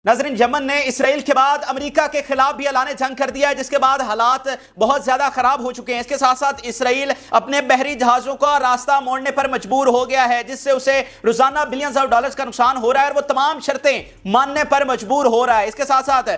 नाज़रीन, यमन ने इसराइल के बाद अमेरिका के खिलाफ भी ऐलान जंग कर दिया है, जिसके बाद हालात बहुत ज्यादा खराब हो चुके हैं। इसके साथ साथ इसराइल अपने बहरी जहाजों का रास्ता मोड़ने पर मजबूर हो गया है, जिससे उसे रोजाना बिलियंस ऑफ डॉलर्स का नुकसान हो रहा है और वो तमाम शर्तें मानने पर मजबूर हो रहा है। इसके साथ साथ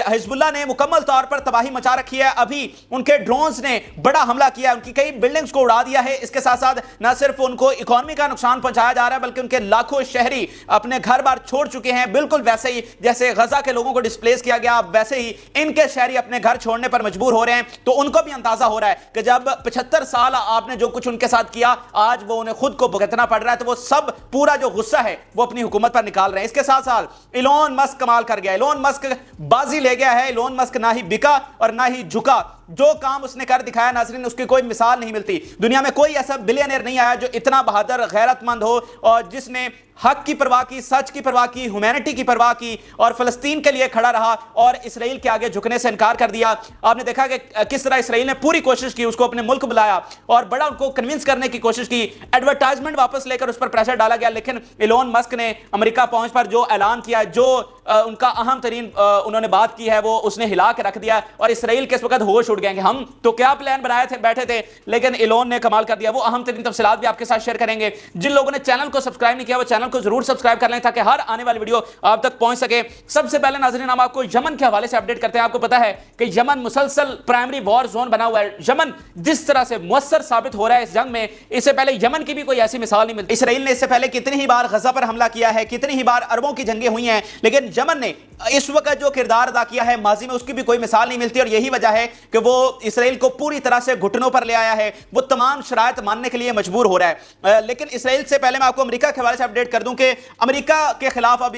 हिजबुल्लाह ने मुकम्मल तौर पर तबाही मचा रखी है। अभी उनके ड्रोन्स ने बड़ा हमला किया, उनकी कई बिल्डिंग्स को उड़ा दिया है। इसके साथ साथ न सिर्फ उनको इकोनॉमी का नुकसान पहुंचाया जा रहा है, बल्कि उनके लाखों शहरी अपने घर बार छोड़ चुके हैं। बिल्कुल वैसे ही जैसे गजा के लोगों को डिस्प्लेस किया गया, वैसे ही इनके शहरी अपने घर छोड़ने पर मजबूर हो रहे हैं। तो उनको भी अंदाजा हो रहा है कि जब 75 साल आपने जो कुछ उनके साथ किया, आज वो उन्हें खुद को भुगतना पड़ रहा है। तो वो सब पूरा जो गुस्सा है वो अपनी हुकूमत पर निकाल रहे हैं। इसके साथ साथ इलोन मस्क कमाल कर गया। इलोन मस्क बाजी ले गया है। इलोन मस्क ना ही बिका और ना ही झुका। जो काम उसने कर दिखाया नाज़रीन, उसकी कोई मिसाल नहीं मिलती। दुनिया में कोई ऐसा बिलियनर नहीं आया जो इतना बहादुर, गैरतमंद हो और जिसने हक की परवाह की, सच की परवाह की, ह्यूमैनिटी की परवाह की और फिलिस्तीन के लिए खड़ा रहा और इसराइल के आगे झुकने से इनकार कर दिया। आपने देखा कि किस तरह इसराइल ने पूरी कोशिश की, उसको अपने मुल्क बुलाया और बड़ा उनको कन्विंस करने की कोशिश की। एडवर्टाइजमेंट वापस लेकर उस पर प्रेशर डाला गया, लेकिन इलोन मस्क ने अमेरिका पहुंच पर जो ऐलान किया, जो उनका अहम तरीन उन्होंने बात की है, वो उसने हिला के रख दिया और इसराइल के इस वक्त होश उड़ गए कि हम तो क्या प्लान बनाए थे, बैठे थे, लेकिन इलोन ने कमाल कर दिया। वो अहम तरीन तफसीलात भी आपके साथ शेयर करेंगे। जिन लोगों ने चैनल को सब्सक्राइब नहीं किया, वो चैनल को जरूर सब्सक्राइब कर लें ताकि हर आने वाली वीडियो आप तक पहुंच सके। सबसे पहले नाज़रीन, हम आपको यमन के हवाले से अपडेट करते हैं। आपको पता है कि यमन मुसलसल प्राइमरी वॉर जोन बना हुआ है। यमन जिस तरह से मुअस्सर साबित हो रहा है इस जंग में, इससे पहले यमन की भी कोई ऐसी मिसाल नहीं मिलती। इसराइल ने इससे पहले कितनी ही बार गजा पर हमला किया है, कितनी ही बार अरबों की जंगें हुई हैं, लेकिन यमन ने इस वक्त जो किरदार अदा किया है माजी में, उसकी भी कोई मिसाल नहीं मिलती। और यही वजह है कि वो इसराइल को पूरी तरह से घुटनों पर ले आया है। वो तमाम शराइत मानने के लिए मजबूर हो रहा है। लेकिन इसराइल से पहले मैं आपको अमेरिका के हवाले से अपडेट कर दूं कि अमेरिका के खिलाफ अब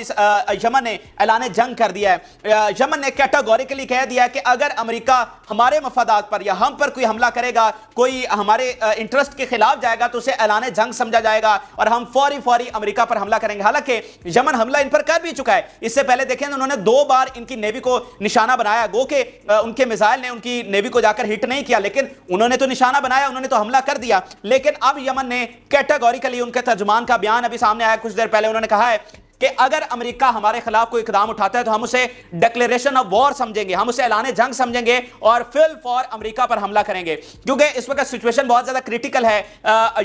यमन ने ऐलान जंग कर दिया है। यमन ने कैटेगोरिकली कह दिया है कि अगर अमेरिका हमारे मफादात पर या हम पर कोई हमला करेगा, कोई हमारे इंटरेस्ट के खिलाफ जाएगा, तो उसे ऐलान जंग समझा जाएगा और हम फौरी अमेरिका पर हमला करेंगे। हालांकि यमन हमला इन पर कर भी चुका है। इससे पहले देखें, उन्होंने 2 बार इनकी नेवी को निशाना बनाया। गो के उनके मिसाइल ने उनकी नेवी को जाकर हिट नहीं किया, लेकिन उन्होंने तो निशाना बनाया, उन्होंने तो हमला कर दिया। लेकिन अब यमन ने कैटेगोरिकली, उनके तर्जुमान का बयान अभी सामने आया कुछ देर पहले, उन्होंने कहा है कि अगर अमेरिका हमारे खिलाफ कोई इकदाम उठाता है तो हम उसे डिक्लेरेशन ऑफ वॉर समझेंगे, हम उसे ऐलान जंग समझेंगे और फिल फॉर अमेरिका पर हमला करेंगे। क्योंकि इस वक्त सिचुएशन बहुत ज्यादा क्रिटिकल है।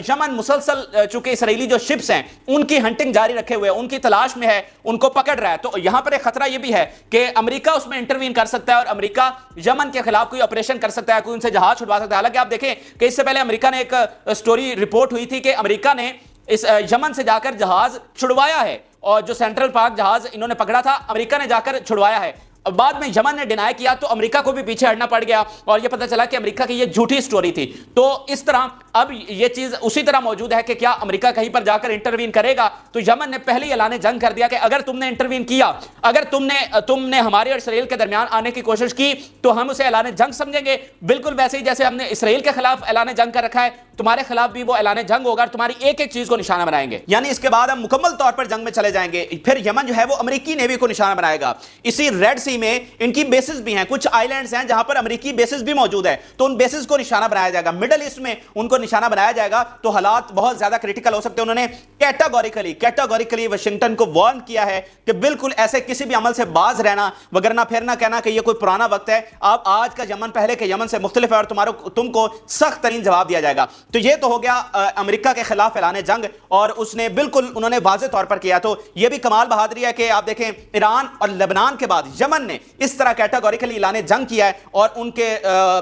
यमन मुसलसल चूंकि इसराइली जो शिप्स हैं उनकी हंटिंग जारी रखे हुए, उनकी तलाश में है, उनको पकड़ रहा है। तो यहां पर एक खतरा यह भी है कि अमेरिका उसमें इंटरवीन कर सकता है और अमेरिका यमन के खिलाफ कोई ऑपरेशन कर सकता है, कोई उनसे जहाज छुड़वा सकता है। हालांकि आप देखें कि इससे पहले अमेरिका ने एक स्टोरी रिपोर्ट हुई थी कि अमेरिका ने इस यमन से जाकर जहाज छुड़वाया है और जो सेंट्रल पार्क जहाज इन्होंने पकड़ा था, अमेरिका ने जाकर छुड़वाया है। बाद में यमन ने डिनाई किया तो अमेरिका को भी पीछे हटना पड़ गया और यह पता चला कि अमेरिका की यह झूठी स्टोरी थी। तो इस तरह अब यह चीज उसी तरह मौजूद है कि क्या अमेरिका कहीं पर जाकर इंटरवीन करेगा। तो यमन ने पहले ही ऐलान जंग कर दिया कि अगर तुमने इंटरवीन किया, अगर तुमने हमारे और इसराइल के दरमियान आने की कोशिश की, तो हम उसे ऐलान जंग समझेंगे। बिल्कुल वैसे ही जैसे हमने इसराइल के खिलाफ ऐलान जंग कर रखा है, तुम्हारे खिलाफ भी वो ऐलान जंग होगा और तुम्हारी एक एक चीज को निशाना बनाएंगे। यानी इसके बाद हम मुकम्मल तौर पर जंग में चले जाएंगे। फिर यमन जो है वो अमेरिकी नेवी को निशाना बनाएगा। इसी रेड सी में इनकी बेसिस भी हैं, कुछ आइलैंड्स हैं जहां पर अमेरिकी बेसिस भी मौजूद है, तो उन बेसिस को निशाना बनाया जाएगा। मिडल ईस्ट में उनको निशाना बनाया जाएगा तो हालात बहुत ज्यादा क्रिटिकल हो सकते हैं। उन्होंने कैटेगोरिकली वाशिंगटन को वार्न किया है कि बिल्कुल ऐसे किसी भी अमल से बाज रहना, वगरना फिर ना कहना कि यह कोई पुराना वक्त है। अब आज का यमन पहले के यमन से मुख्तलिफ है और तुमको सख्त तरीन जवाब दिया जाएगा। तो यह तो हो गया अमेरिका के खिलाफ ऐलान जंग और उसने बिल्कुल उन्होंने वाज़ेह तौर पर किया। तो यह भी कमाल बहादुरी है कि आप देखें, ईरान और लेबनान के बाद यमन ने इस तरह कैटेगोरिकली ऐलान जंग किया है और उनके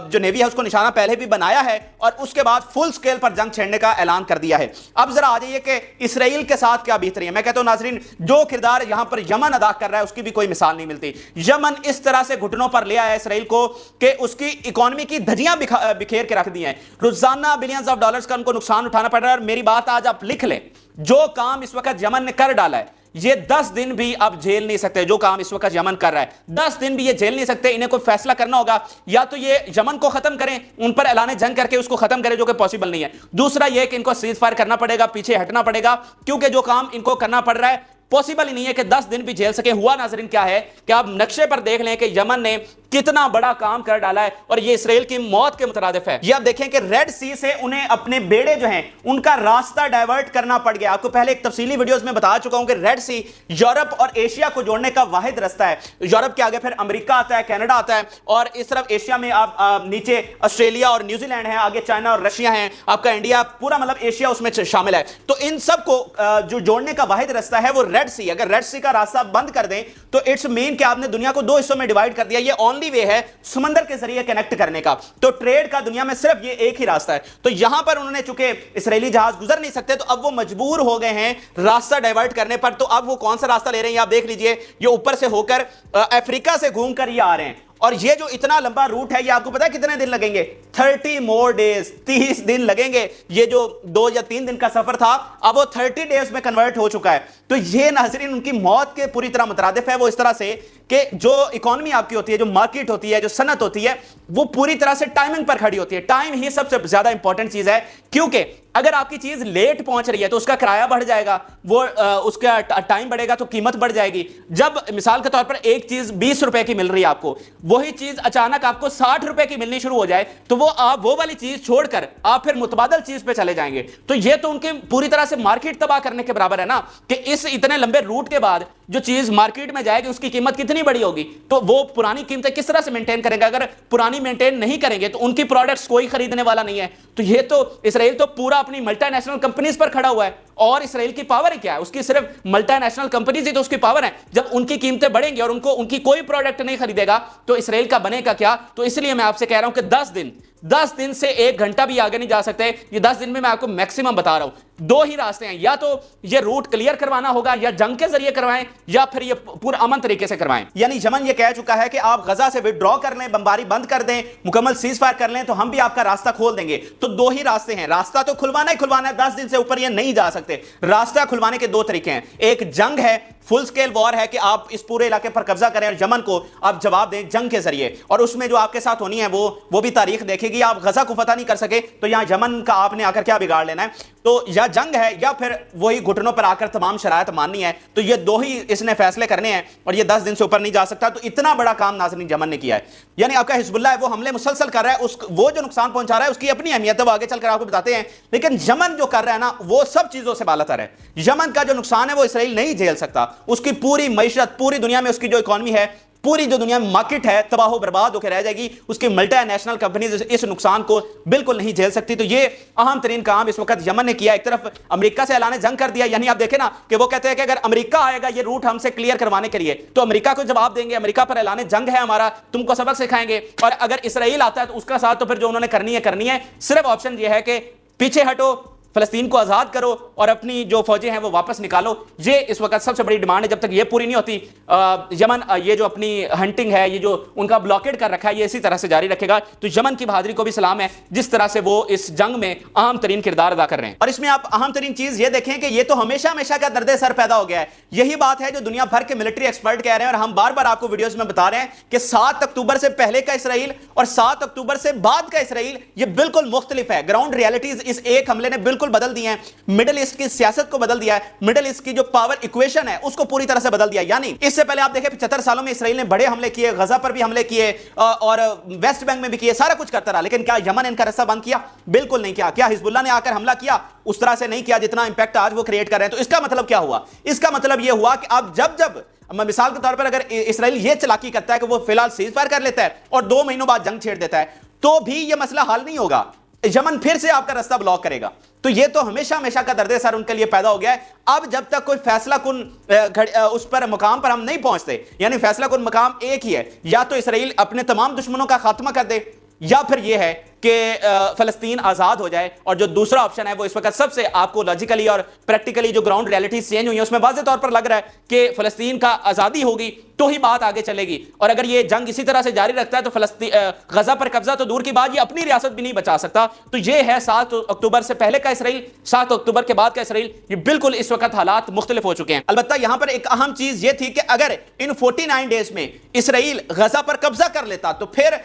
जो नेवी है उसको निशाना पहले भी बनाया है और उसके बाद फुल स्केल पर जंग छेड़ने का ऐलान कर दिया है। अब जरा आ जाइए कि इसराइल के साथ क्या बीत रही है। मैं कहता हूं नाजरीन, जो किरदार यहां पर यमन अदा कर रहा है उसकी भी कोई मिसाल नहीं मिलती। यमन इस तरह से घुटनों पर ले आया है इसराइल को कि उसकी इकोनॉमी की धज्जियां बिखेर के रख दी हैं। रोजाना बिलियंस ऑफ डॉलर्स का उनको नुकसान उठाना पड़ रहा है। और मेरी बात आज आप लिख लें, जो काम इस वक्त यमन ने कर डाला है, ये 10 दिन भी अब झेल नहीं सकते। जो काम इस वक्त यमन कर रहा है 10 दिन भी ये झेल नहीं सकते। इन्हें कोई फैसला करना होगा, या तो ये यमन को खत्म करें, उन पर ऐलान जंग करके उसको खत्म करें, जो कि पॉसिबल नहीं है। दूसरा ये कि इनको सीज फायर करना पड़ेगा, पीछे हटना पड़ेगा, क्योंकि जो काम इनको करना पड़ रहा है पॉसिबल ही नहीं है कि 10 दिन भी झेल सके। हुआ नाजरीन क्या है कि आप नक्शे पर देख लें कि यमन ने कितना बड़ा काम कर डाला है और ये इसराइल की मौत के मुतरादिफ है। ये आप देखें कि रेड सी से उन्हें अपने बेड़े जो हैं उनका रास्ता डाइवर्ट करना पड़ गया। आपको पहले एक तफसीली वीडियोस में बता चुका हूं कि रेड सी यूरोप और एशिया को जोड़ने का वाहिद रास्ता है। यूरोप के आगे फिर अमेरिका आता है, कनाडा आता है, और इस तरफ एशिया में आप नीचे ऑस्ट्रेलिया और न्यूजीलैंड है, आगे चाइना और रशिया है, आपका इंडिया, पूरा मतलब एशिया उसमें शामिल है। तो इन सब को जो जोड़ने का वाहिद रास्ता है वो रेड सी। अगर रेड सी का रास्ता बंद कर दें तो इट्स मीन कि आपने दुनिया को दो हिस्सों में डिवाइड कर दिया। ये ओनली वे है समंदर के जरिए कनेक्ट करने का। तो ट्रेड का दुनिया में सिर्फ ये एक ही रास्ता है। तो यहां पर उन्होंने, चूंकि इजरायली जहाज गुजर नहीं सकते, तो अब वो मजबूर हो गए हैं रास्ता डाइवर्ट करने पर। तो अब वो कौन सा रास्ता ले रहे हैं आप देख लीजिए। ये ऊपर से होकर अफ्रीका से घूमकर ये आ रहे हैं, और ये जो इतना लंबा रूट है, ये आपको पता है कितने दिन लगेंगे? 30 मोर डेज, 30 दिन लगेंगे। ये जो 2 या 3 दिन का सफर था, अब वो 30 डेज में कन्वर्ट हो चुका है। तो ये नाज़रीन उनकी मौत के पूरी तरह मुतरादिफ है। वो इस तरह से कि जो इकोनॉमी आपकी होती है, जो मार्केट होती है, जो सनत होती है, वो पूरी तरह से टाइमिंग पर खड़ी होती है। टाइम ही सबसे ज्यादा इंपॉर्टेंट चीज है, क्योंकि अगर आपकी चीज लेट पहुंच रही है तो उसका किराया बढ़ जाएगा, वो उसका टाइम बढ़ेगा तो कीमत बढ़ जाएगी। जब मिसाल के तौर पर एक चीज 20 रुपए की मिल रही है आपको, वही चीज अचानक आपको 60 रुपए की मिलनी शुरू हो जाए, तो वो वाली चीज छोड़कर आप फिर मुतबादल चीज पे चले जाएंगे। तो ये तो उनके पूरी तरह से मार्केट तबाह करने के बराबर है ना, कि इस इतने लंबे रूट के बाद जो चीज मार्केट में जाएगी उसकी कीमत कितनी बड़ी होगी। तो वो पुरानी कीमतें किस तरह से मेंटेन करेंगे? अगर पुरानी मेंटेन नहीं करेंगे तो उनकी प्रोडक्ट्स कोई खरीदने वाला नहीं है। तो ये तो इसराइल तो पूरा अपनी मल्टीनेशनल कंपनीज पर खड़ा हुआ है। और इसराइल की पावर ही क्या है? उसकी सिर्फ मल्टीनेशनल कंपनीज ही तो उसकी पावर है। जब उनकी कीमतें बढ़ेंगी और उनकी कोई प्रोडक्ट नहीं खरीदेगा तो इसराइल का बनेगा क्या? तो इसलिए मैं आपसे कह रहा हूं कि 10 दिन से 1 घंटा भी आगे नहीं जा सकते। ये 10 दिन में मैं आपको मैक्सिमम बता रहा हूं। 2 ही रास्ते हैं, या तो ये रूट क्लियर करवाना होगा, या जंग के जरिए करवाएं, या फिर ये पूरा अमन तरीके से करवाएं। यानी यमन ये कह चुका है कि आप गजा से विड्रॉ कर लें, बमबारी बंद कर दें, मुकम्मल सीज फायर कर लें, तो हम भी आपका रास्ता खोल देंगे। तो 2 ही रास्ते हैं। रास्ता तो खुलवाना ही खुलवाना है, 10 दिन से ऊपर ये नहीं जा सकते। रास्ता खुलवाने के 2 तरीके हैं। एक जंग है, फुल स्केल वॉर है कि आप इस पूरे इलाके पर कब्जा करें और यमन को आप जवाब दें जंग के जरिए। और उसमें जो आपके साथ होनी है वो भी तारीख देखेगी। आप गजा को फतह नहीं कर सके तो यहां यमन का आपने आकर क्या बिगाड़ लेना है? तो या जंग है या फिर वही घुटनों पर आकर तमाम शरायत माननी है। तो ये 2 ही इसने फैसले करने हैं और ये 10 दिन से ऊपर नहीं जा सकता। तो इतना बड़ा काम नाज़रीन यमन ने किया है। यानी आपका हिजबुल्लाह है वो हमले मुसलसल कर रहा है, वो जो नुकसान पहुंचा रहा है उसकी अपनी अहमियत है, वो आगे चलकर आपको बताते हैं। लेकिन यमन जो कर रहा है ना, वो सब चीजों से बालातर है। यमन का जो नुकसान है वो इसराइल नहीं झेल सकता। उसकी पूरी मईशत, पूरी दुनिया में उसकी जो इकॉनमी है, पूरी जो दुनिया में मार्केट है, तबाह बर्बाद होकर रह जाएगी। उसकी मल्टीनेशनल कंपनीज इस नुकसान को बिल्कुल नहीं झेल सकती। तो ये अहम तरीन काम इस वक्त यमन ने किया। एक तरफ अमेरिका से ऐलान जंग कर दिया, यानी आप देखें ना कि वो कहते हैं कि अगर अमेरिका आएगा ये रूट हमसे क्लियर करवाने के लिए, तो अमेरिका को जवाब देंगे, अमेरिका पर ऐलान जंग है हमारा, तुमको सबक सिखाएंगे। और अगर इसराइल आता है तो उसका साथ तो फिर जो उन्होंने करनी है। सिर्फ ऑप्शन ये है कि पीछे हटो, फलस्तीन को आजाद करो और अपनी जो फौजें हैं वो वापस निकालो। ये इस वक्त सबसे बड़ी डिमांड है। जब तक ये पूरी नहीं होती, यमन ये जो अपनी हंटिंग है, ये जो उनका ब्लॉकेड कर रखा है, ये इसी तरह से जारी रखेगा। तो यमन की बहादुरी को भी सलाम है, जिस तरह से वो इस जंग में अहम तरीन किरदार अदा कर रहे हैं। और इसमें आप अहम तरीन चीज ये देखें कि ये तो हमेशा का दर्द सर पैदा हो गया है। यही बात है जो दुनिया भर के मिलिट्री एक्सपर्ट कह रहे हैं, और हम बार बार आपको वीडियोस में बता रहे हैं कि 7 अक्टूबर से पहले का इसराइल और 7 अक्टूबर से बाद का इसराइल ये बिल्कुल मुख्तलिफ है। ग्राउंड रियलिटीज इस एक हमले ने बिल्कुल बदल दी है। मिडिल ईस्ट की सियासत को बदल दिया है। मिडिल ईस्ट की जो पावर इक्वेशन है उसको पूरी तरह से बदल दिया। यानी इससे पहले आप देखें 75 सालों में इसराइल ने बड़े हमले किए, गजा पर भी हमले किए और वेस्ट बैंक में भी किए, सारा कुछ करता रहा। लेकिन क्या यमन इनका रास्ता बंद किया? बिल्कुल नहीं किया। क्या हिजबुल्लाह ने आकर हमला किया? उस तरह से नहीं किया जितना इंपैक्ट आज वो क्रिएट कर रहे हैं। तो इसका मतलब क्या हुआ? इसका मतलब यह हुआ कि अब जब मिसाल के तौर पर अगर इसराइल ये चालाकी करता है कि वो फिलहाल सीज फायर कर लेता है और 2 महीनों बाद जंग छेड़ देता है, तो भी यह मसला हल नहीं होगा। यमन फिर से आपका रास्ता ब्लॉक करेगा। तो ये तो हमेशा का दर्द सर उनके लिए पैदा हो गया है। अब जब तक कोई फैसला कुन उस पर मुकाम पर हम नहीं पहुंचते, यानी फैसला कुन मुकाम एक ही है, या तो इसराइल अपने तमाम दुश्मनों का खात्मा कर दे, या फिर यह है कि फलस्तीन आजाद हो जाए। और जो दूसरा ऑप्शन है वो इस वक्त सबसे आपको लॉजिकली और प्रैक्टिकली जो ग्राउंड रियलिटी चेंज हुई है उसमें वाज़ेह तौर पर लग रहा है कि फलस्तीन का आजादी होगी तो ही बात आगे चलेगी। और अगर ये जंग इसी तरह से जारी रखता है तो गजा पर कब्जा तो दूर की बात, ये अपनी रियासत भी नहीं बचा सकता। तो ये है 7 अक्टूबर से पहले का इसराइल, 7 अक्टूबर के बाद का इसराइल। ये बिल्कुल इस वक्त हालात मुख्तलिफ हो चुके हैं। अलबत्ता यहां पर एक अहम चीज ये थी कि अगर इन 49 डेज में इसराइल गजा पर कब्जा कर लेता तो फिर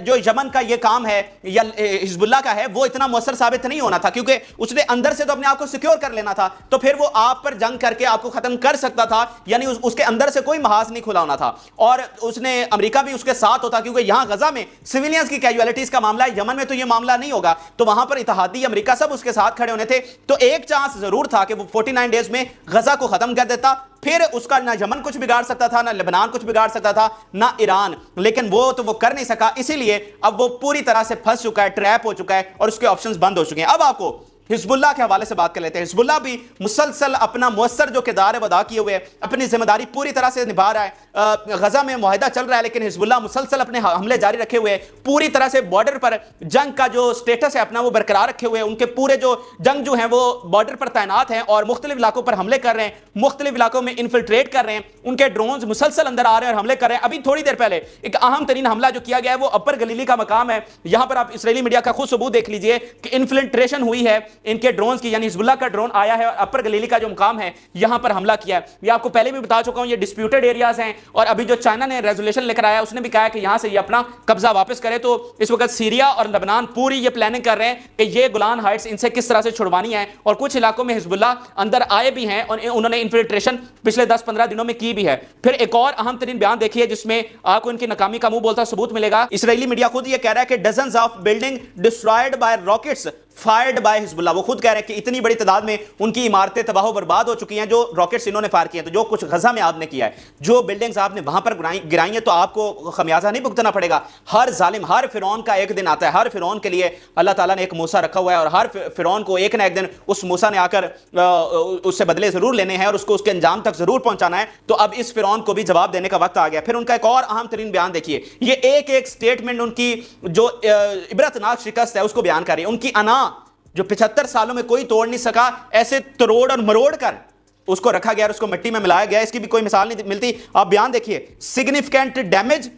जो यमन का ये काम है یا حزب اللہ کا ہے وہ اتنا مؤثر ثابت نہیں ہونا تھا، کیونکہ اس نے اندر سے تو اپنے آپ کو سیکیور کر لینا تھا، تو پھر وہ آپ پر جنگ کر کے آپ کو ختم کر سکتا تھا، یعنی اس کے اندر سے کوئی محاذ نہیں کھلا ہونا تھا، اور اس نے امریکہ بھی اس کے ساتھ ہوتا، کیونکہ یہاں غزہ میں سویلینز کی کیجوالٹیز کا معاملہ ہے، یمن میں تو یہ معاملہ نہیں ہوگا، تو وہاں پر اتحادی امریکہ سب اس کے ساتھ کھڑے ہونے تھے، تو ایک چانس ضرور تھا کہ وہ 49 ڈیز میں غزہ کو ختم کر دیتا، پھر اس کا نہ یمن کچھ بگاڑ سکتا تھا، نہ لبنان کچھ بگاڑ سکتا تھا، نہ ایران، لیکن وہ کر نہیں سکا، اسی لیے اب وہ پوری طرح سے پھنس چکا ہے، ٹریپ ہو چکا ہے، اور اس کے آپشنز بند ہو چکے ہیں۔ اب آپ کو حزب اللہ کے حوالے سے بات کر لیتے ہیں۔ حزب اللہ بھی مسلسل اپنا مؤثر جو کردار ہے ادا کیے ہوئے اپنی ذمہ داری پوری طرح سے نبھا رہا ہے، غزہ میں معاہدہ چل رہا ہے، لیکن حزب اللہ مسلسل اپنے حملے جاری رکھے ہوئے پوری طرح سے بارڈر پر جنگ کا جو سٹیٹس ہے اپنا وہ برقرار رکھے ہوئے، ان کے پورے جو جنگ جو ہیں وہ بارڈر پر تعینات ہیں اور مختلف علاقوں پر حملے کر رہے ہیں، مختلف علاقوں میں انفلٹریٹ کر رہے ہیں، ان کے ڈرونز مسلسل اندر آ رہے ہیں اور حملے کر رہے ہیں۔ ابھی تھوڑی دیر پہلے ایک اہم ترین حملہ جو کیا گیا ہے وہ اپر گلیلی کا مقام ہے، یہاں پر آپ اسرائیلی میڈیا کا خود ثبوت دیکھ لیجئے کہ انفلٹریشن ہوئی ہے ان کے ڈرونز کی، یعنی حزب اللہ کا ڈرون آیا ہے اور اپر گلیلی کا جو مقام ہے یہاں پر حملہ کیا ہے۔ یہ آپ کو پہلے بھی بتا چکا ہوں، یہ ڈسپیوٹڈ ایریاز ہیں، اور ابھی جو چائنا نے ریزولوشن لے کر آیا اس نے بھی کہا ہے کہ یہاں سے یہ اپنا قبضہ واپس کرے، تو اس وقت سیریا اور لبنان پوری یہ پلاننگ کر رہے ہیں کہ یہ گولان ہائٹس ان سے کس طرح سے چھڑوانی ہے، اور کچھ علاقوں میں حزب اللہ اندر آئے بھی ہیں اور انہوں نے انفلٹریشن پچھلے 10-15 دنوں میں کی بھی ہے۔ پھر ایک اور اہم ترین بیان دیکھیے جس میں آپ کو ان کی ناکامی کا منہ بولتا ثبوت ملے گا۔ اسرائیلی میڈیا خود یہ کہہ رہا ہے کہ dozens of building destroyed by rockets fired by حزب اللہ، وہ خود کہہ رہے ہیں کہ اتنی بڑی تعداد میں ان کی عمارتیں تباہ و برباد ہو چکی ہیں جو راکٹس انہوں نے فائر کیے ہیں۔ تو جو کچھ غزہ میں آپ نے کیا ہے، جو بلڈنگز آپ نے وہاں پر گرائی ہیں، تو آپ کو خمیازہ نہیں بھگتنا پڑے گا۔ ہر ظالم، ہر فرعون کا ایک دن آتا ہے، ہر فرعون کے لیے اللہ تعالیٰ نے ایک موسیٰ رکھا ہوا ہے، اور ہر فرعون کو ایک نہ ایک دن اس موسیٰ نے آ کر اس سے بدلے ضرور لینے ہیں اور اس کو اس کے انجام تک ضرور پہنچانا ہے۔ تو اب اس فرعون کو بھی جواب دینے کا وقت آ گیا۔ پھر ان کا ایک اور اہم ترین بیان دیکھیے، یہ ایک ایک سٹیٹمنٹ ان کی جو عبرتناک شکست ہے اس کو بیان کر رہی ہے۔ ان کی انا جو 75 سالوں میں کوئی توڑ نہیں سکا، ایسے تروڑ اور مروڑ کر اس کو رکھا گیا اور اس کو مٹی میں ملایا گیا، اس کی بھی کوئی مثال نہیں ملتی۔ آپ بیان دیکھیے، significant damage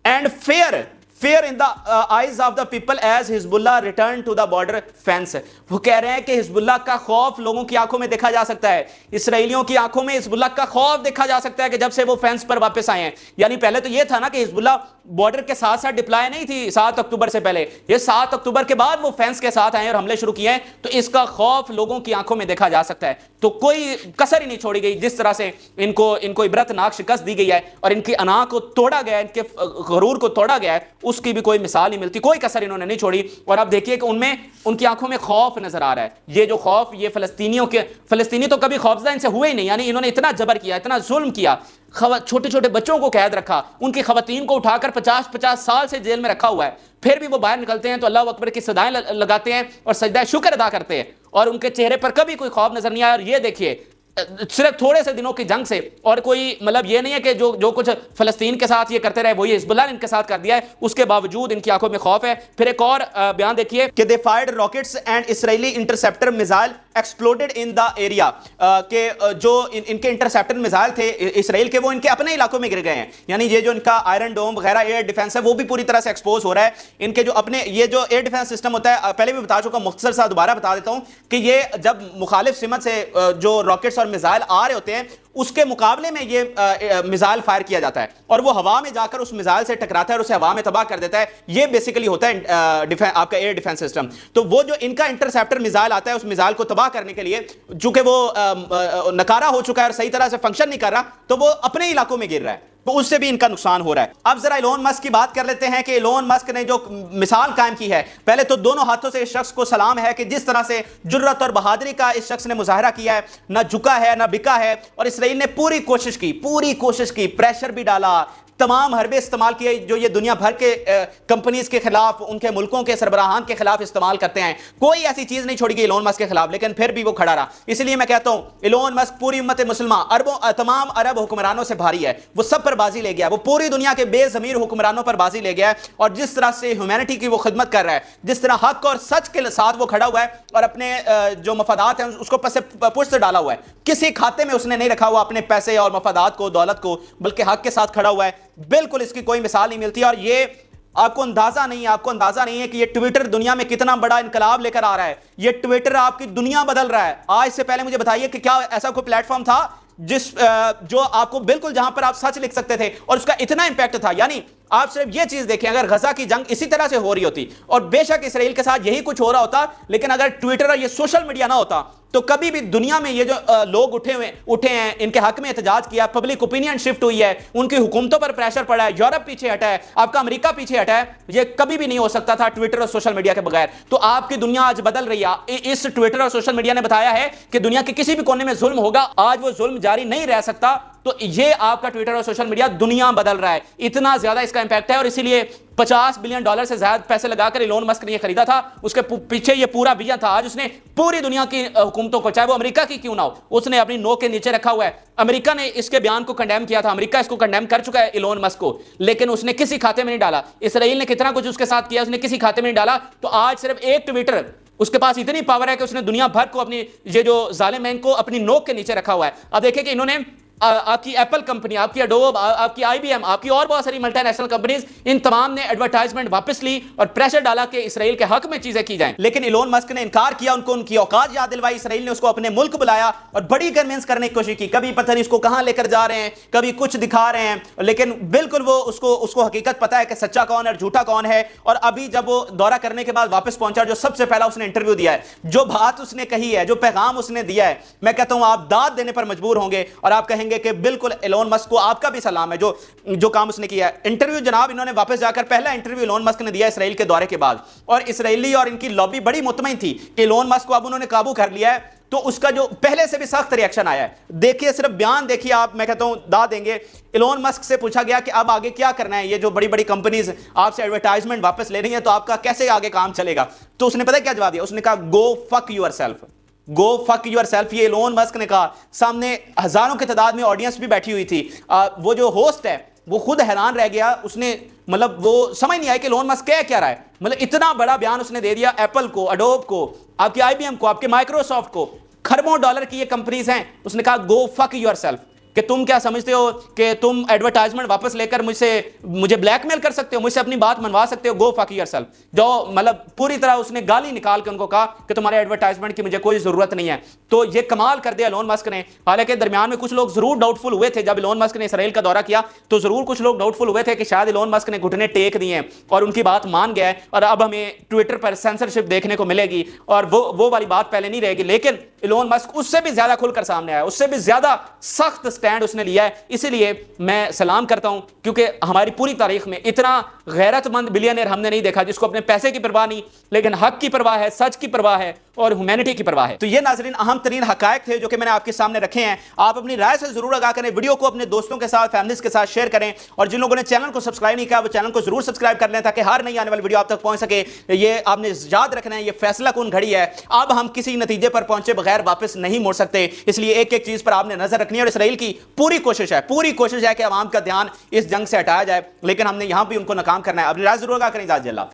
and fear in the eyes of the people as Hezbollah return to the border fence۔ وہ کہہ رہے ہیں کہ حزب اللہ کا خوف لوگوں کی آنکھوں میں دیکھا جا سکتا ہے، اسرائیلیوں کی آنکھوں میں حزب اللہ کا خوف دیکھا جا سکتا ہے کہ جب سے وہ فینس پر واپس آئے ہیں۔ یعنی پہلے تو یہ تھا نا کہ حزب اللہ بارڈر کے ساتھ ساتھ ڈپلائے نہیں تھی 7 اکتوبر سے پہلے، یہ 7 اکتوبر کے بعد وہ فینس کے ساتھ آئے اور حملے شروع کیے ہیں، تو اس کا خوف لوگوں کی آنکھوں میں دیکھا جا سکتا ہے۔ تو کوئی کسر ہی نہیں چھوڑی گئی، جس طرح سے ان کو عبرتناک شکست دی گئی ہے اور ان کی انا کو توڑا گیا ہے، ان کے غرور کو توڑا گیا ہے، اس کی بھی کوئی مثال نہیں ملتی، کوئی کسر انہوں نے نہیں چھوڑی۔ اور اب دیکھیے کہ ان کی آنکھوں میں خوف نظر آ رہا ہے، یہ جو خوف، یہ فلسطینی تو کبھی خوفزدہ ان سے ہوئے ہی نہیں، یعنی انہوں نے اتنا جبر کیا، اتنا ظلم کیا، چھوٹے چھوٹے بچوں کو قید رکھا، ان کی خواتین کو اٹھا کر 50 سال سے جیل میں رکھا ہوا ہے، پھر بھی وہ باہر نکلتے ہیں تو اللہ اکبر کی صدائیں لگاتے ہیں اور سجدہ شکر ادا کرتے ہیں، اور ان کے چہرے پر کبھی کوئی خوف نظر نہیں آیا۔ اور یہ دیکھیے صرف تھوڑے سے دنوں کی جنگ سے، اور کوئی مطلب یہ نہیں ہے کہ جو کچھ فلسطین کے ساتھ یہ کرتے رہے وہی حزب اللہ نے ان کے ساتھ کر دیا ہے، اس کے باوجود ان کی آنکھوں میں خوف ہے۔ پھر ایک اور بیان دیکھیے کہ they fired rockets and Israeli interceptor missile exploded in the area، کہ جو ان کے انٹرسیپٹر میزائل تھے اسرائیل کے وہ ان کے اپنے علاقوں میں گر گئے ہیں، یعنی یہ جو ان کا آئرن ڈوم وغیرہ ایئر ڈیفنس ہے وہ بھی پوری طرح سے ایکسپوز ہو رہا ہے۔ ان کے جو اپنے یہ جو ایئر ڈیفنس سسٹم ہوتا ہے، پہلے بھی بتا چکا ہوں، مختصر سا دوبارہ بتا دیتا ہوں کہ یہ جب مخالف سمت سے جو راکٹس اور میزائل آ رہے ہوتے ہیں اس کے مقابلے میں یہ میزائل فائر کیا جاتا ہے اور وہ ہوا میں جا کر اس میزائل سے ٹکراتا ہے اور اسے ہوا میں تباہ کر دیتا ہے۔ یہ بیسیکلی ہوتا ہے آپ کا ایئر ڈیفنس سسٹم۔ تو وہ جو ان کا انٹرسیپٹر میزائل آتا ہے اس میزائل کو تباہ کرنے کے لیے، چونکہ وہ نکارا ہو چکا ہے اور صحیح طرح سے فنکشن نہیں کر رہا، تو وہ اپنے علاقوں میں گر رہا ہے، تو اس سے بھی ان کا نقصان ہو رہا ہے۔ اب ذرا ایلون مسک کی بات کر لیتے ہیں کہ ایلون مسک نے جو مثال قائم کی ہے، پہلے تو دونوں ہاتھوں سے اس شخص کو سلام ہے کہ جس طرح سے جرت اور بہادری کا اس شخص نے مظاہرہ کیا ہے، نہ جھکا ہے نہ بکا ہے، اور اسرائیل نے پوری کوشش کی، پریشر بھی ڈالا، تمام حربے استعمال کیے جو یہ دنیا بھر کے کمپنیز کے خلاف، ان کے ملکوں کے سربراہان کے خلاف استعمال کرتے ہیں، کوئی ایسی چیز نہیں چھوڑی گئی ایلون مسک کے خلاف، لیکن پھر بھی وہ کھڑا رہا۔ اس لیے میں کہتا ہوں ایلون مسک پوری امت مسلمہ، تمام عرب حکمرانوں سے بھاری ہے، وہ سب پر بازی لے گیا، وہ پوری دنیا کے بے ضمیر حکمرانوں پر بازی لے گیا ہے، اور جس طرح سے ہیومینٹی کی وہ خدمت کر رہا ہے، جس طرح حق اور سچ کے ساتھ وہ کھڑا ہوا ہے اور اپنے جو مفادات ہیں اس کو پشت سے ڈالا ہوا ہے، کسی کھاتے میں اس نے نہیں رکھا ہوا اپنے پیسے اور مفادات کو، دولت کو، بلکہ حق کے ساتھ کھڑا ہوا ہے، بالکل اس کی کوئی مثال نہیں ملتی۔ اور یہ آپ کو اندازہ نہیں ہے کہ یہ ٹویٹر دنیا میں کتنا بڑا انقلاب لے کر آ رہا ہے۔ یہ ٹویٹر آپ کی دنیا بدل رہا ہے۔ آج سے پہلے مجھے بتائیے کہ کیا ایسا کوئی پلیٹ فارم تھا جو آپ کو بالکل جہاں پر آپ سچ لکھ سکتے تھے اور اس کا اتنا امپیکٹ تھا. یعنی آپ صرف یہ چیز دیکھیں, اگر غزہ کی جنگ اسی طرح سے ہو رہی ہوتی اور بے شک اسرائیل کے ساتھ یہی کچھ ہو رہا ہوتا, لیکن اگر ٹویٹر اور یہ سوشل میڈیا نہ ہوتا تو کبھی بھی دنیا میں یہ جو لوگ اٹھے ہیں, ان کے حق میں احتجاج کیا, پبلک اوپینین شفٹ ہوئی ہے, ان کی حکومتوں پر پریشر پڑا ہے, یورپ پیچھے ہٹا ہے, آپ کا امریکہ پیچھے ہٹا ہے, یہ کبھی بھی نہیں ہو سکتا تھا ٹویٹر اور سوشل میڈیا کے بغیر. تو آپ کی دنیا آج بدل رہی ہے. اس ٹویٹر اور سوشل میڈیا نے بتایا ہے کہ دنیا کے کسی بھی کونے میں ظلم ہوگا, آج وہ ظلم جاری نہیں رہ سکتا. تو یہ آپ کا ٹویٹر اور سوشل میڈیا دنیا بدل رہا ہے, اتنا زیادہ اس کا امپیکٹ ہے. اور اسی لیے $50 بلین سے زیادہ پیسے لگا کر ایلون مسک نے یہ خریدا تھا. اس کے پیچھے یہ پورا ویژن تھا. آج اس نے پوری دنیا کی حکومتوں کو, چاہے وہ امریکہ کی کیوں نہ ہو, اس نے اپنی نوک کے نیچے رکھا ہوا ہے. امریکہ نے اس کے بیان کو کنڈیم کیا تھا, امریکہ اس کو کنڈیم کر چکا ہے ایلون مسک کو, لیکن اس نے کسی کھاتے میں نہیں ڈالا. اسرائیل نے کتنا کچھ اس کے ساتھ کیا, اس نے کسی کھاتے میں نہیں ڈالا. تو آج صرف ایک ٹویٹر, اس کے پاس اتنی پاور ہے کہ اس نے دنیا بھر کو اپنی یہ جو ظالم ہیں ان کو اپنی نوک کے نیچے رکھا ہوا ہے. اب دیکھیں کہ انہوں نے آپ کی ایپل کمپنی, آپ کی اڈوب, آپ کی آئی بی ایم, آپ کی اور بہت ساری ملٹی نیشنل کمپنیز, ان تمام نے ایڈورٹائزمنٹ واپس لی اور پریشر ڈالا کہ اسرائیل کے حق میں چیزیں کی جائیں. لیکن ایلون مسک نے انکار کیا, ان کو ان کی اوقات یاد دلوائی. اسرائیل نے اس کو اپنے ملک بلایا اور بڑی کنونس کرنے کی کوشش کی. کبھی پتہ نہیں اس کو کہاں لے کر جا رہے ہیں, کبھی کچھ دکھا رہے ہیں, لیکن بالکل وہ اس کو حقیقت پتہ ہے کہ سچا کون ہے اور جھوٹا کون ہے. اور ابھی جب وہ دورہ کرنے کے بعد واپس پہنچا, جو سب سے پہلا اس نے انٹرویو دیا ہے, جو بات اس نے کہی ہے, جو پیغام اس نے دیا ہے, میں کہتا ہوں آپ داد دینے پر مجبور ہوں گے اور آپ کہیں گے کہ بالکل ایلون مسک کو آپ کا بھی سلام ہے جو کام اس نے کیا ہے. انٹرویو جناب انہوں نے واپس جا کر, پہلا انٹرویو ایلون مسک نے دیا اسرائیل کے دورے کے بعد, اور اسرائیلی اور ان کی لابی بڑی مطمئن تھی کہ ایلون مسک کو اب انہوں نے قابو کر لیا ہے. تو اس کا جو پہلے سے بھی سخت ریاکشن آیا ہے, دیکھیے صرف بیان دیکھیے آپ, میں کہتا ہوں دا دیں گے. ایلون مسک سے پوچھا گیا کہ اب آگے کیا کرنا ہے, یہ جو بڑی بڑی کمپنیز آپ سے ایڈورٹائزمنٹ واپس لے رہی ہیں, تو آپ کا کیسے آگے کام چلے گا. تو اس نے پتہ کیا جواب دیا, اس نے کہا گو fuck yourself, go fuck yourself. یہ ایلون مسک نے کہا, سامنے ہزاروں کی تعداد میں آڈینس بھی بیٹھی ہوئی تھی. وہ جو ہوسٹ ہے وہ خود حیران رہ گیا, اس نے مطلب وہ سمجھ نہیں آیا کہ ایلون مسک کیا رہا ہے. مطلب اتنا بڑا بیان اس نے دے دیا. ایپل کو, اڈوب کو, آپ کی آئی بی ایم کو, آپ کے مائکروسافٹ کو, خربوں ڈالر کی یہ کمپنیز ہیں. اس نے کہا گو فک یور سیلف, کہ تم کیا سمجھتے ہو کہ تم ایڈورٹائزمنٹ واپس لے کر مجھے بلیک میل کر سکتے ہو, مجھ سے اپنی بات منوا سکتے ہو. گو فک یور سیلف. جو مطلب پوری طرح اس نے گالی نکال کے ان کو کہا کہ تمہارے ایڈورٹائزمنٹ کی مجھے کوئی ضرورت نہیں ہے. تو یہ کمال کر دیا ایلون مسک نے. حالانکہ درمیان میں کچھ لوگ ضرور ڈاؤٹ فل ہوئے تھے, جب ایلون مسک نے اسرائیل کا دورہ کیا تو ضرور کچھ لوگ ڈاؤٹ فل ہوئے تھے کہ شاید ایلون مسک نے گھٹنے ٹیک دیے ہیں اور ان کی بات مان گیا ہے اور اب ہمیں ٹویٹر پر سینسرشپ دیکھنے کو ملے گی, اور وہ والی بات پہلے نہیں رہے گی. لیکن ایلون مسک اس سے بھی زیادہ کھل کر سامنے آیا, اس سے بھی زیادہ سخت سٹینڈ اس نے لیا ہے. اسی لیے میں سلام کرتا ہوں, کیونکہ ہماری پوری تاریخ میں اتنا غیرت مند بلینئر ہم نے نہیں دیکھا جس کو اپنے پیسے کی پرواہ نہیں, لیکن حق کی پرواہ ہے, سچ کی پرواہ ہے اور ہیومینٹی کی پرواہ ہے. تو یہ ناظرین اہم ترین حقائق تھے جو کہ میں نے آپ کے سامنے رکھے ہیں. آپ اپنی رائے سے ضرور آگاہ کریں, ویڈیو کو اپنے دوستوں کے ساتھ, فیملیز کے ساتھ شیئر کریں, اور جن لوگوں نے چینل کو سبسکرائب نہیں کیا وہ چینل کو ضرور سبسکرائب کر لیں تاکہ ہر نئی آنے والی ویڈیو آپ تک پہنچ سکے. یہ آپ نے یاد رکھنا ہے, یہ فیصلہ کن گھڑی ہے, اب ہم کسی نتیجے پر پہنچے بغیر واپس نہیں موڑ سکتے. اس لیے ایک ایک چیز پر آپ نے نظر رکھنی ہے, اور اسرائیل کی پوری کوشش ہے کہ عوام کا دھیان اس جنگ سے ہٹایا جائے, لیکن ہم نے یہاں بھی ان کو ناکام کرنا ہے. اپنی رائے ضرور آگاہ کریں. اجازت اللہ.